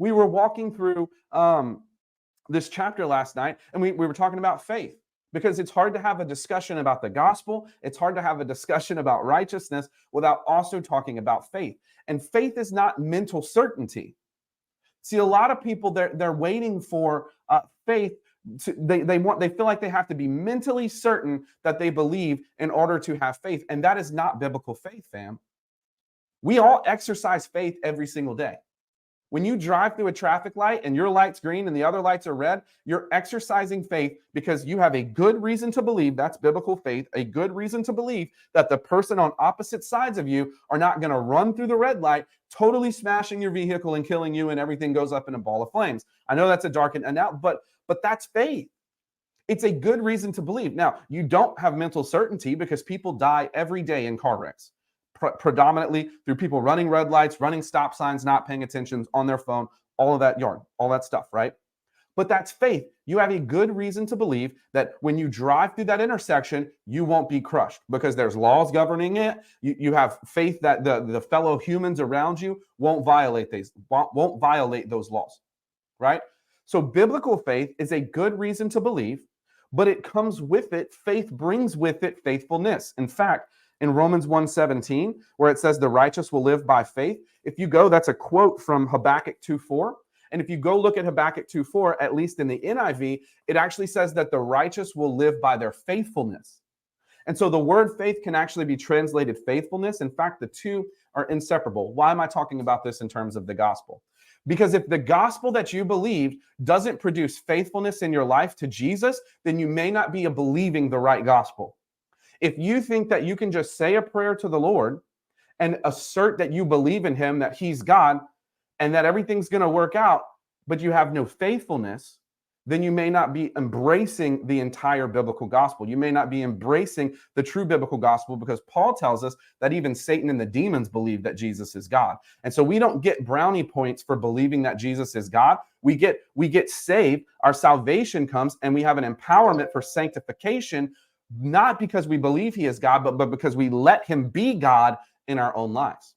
We were walking through this chapter last night, and we were talking about faith, because it's hard to have a discussion about the gospel. It's hard to have a discussion about righteousness without also talking about faith. And faith is not mental certainty. See, a lot of people, they're waiting for faith. They feel like they have to be mentally certain that they believe in order to have faith. And that is not biblical faith, fam. We all exercise faith every single day. When you drive through a traffic light and your light's green and the other lights are red, you're exercising faith because you have a good reason to believe, that's biblical faith, a good reason to believe that the person on opposite sides of you are not going to run through the red light, totally smashing your vehicle and killing you, and everything goes up in a ball of flames. I know that's a dark analogy, but that's faith. It's a good reason to believe. Now, you don't have mental certainty because people die every day in car wrecks. Predominantly through people running red lights, running stop signs, not paying attention on their phone, all of that yarn, all that stuff, right? But that's faith. You have a good reason to believe that when you drive through that intersection, you won't be crushed because there's laws governing it. You have faith that the fellow humans around you won't violate those laws, right? So biblical faith is a good reason to believe, but it comes with it, faith brings with it faithfulness. In fact, in Romans 1:17, where it says the righteous will live by faith, if you go, that's a quote from Habakkuk 2:4. And if you go look at Habakkuk 2:4, at least in the NIV, it actually says that the righteous will live by their faithfulness. And so the word faith can actually be translated faithfulness. In fact, the two are inseparable. Why am I talking about this in terms of the gospel? Because if the gospel that you believed doesn't produce faithfulness in your life to Jesus, then you may not be believing the right gospel. If you think that you can just say a prayer to the Lord and assert that you believe in him, that he's God, and that everything's going to work out, but you have no faithfulness, then you may not be embracing the entire biblical gospel. You may not be embracing the true biblical gospel, because Paul tells us that even Satan and the demons believe that Jesus is God. And so we don't get brownie points for believing that Jesus is God. We get saved, our salvation comes, and we have an empowerment for sanctification, not because we believe he is God, but because we let him be God in our own lives.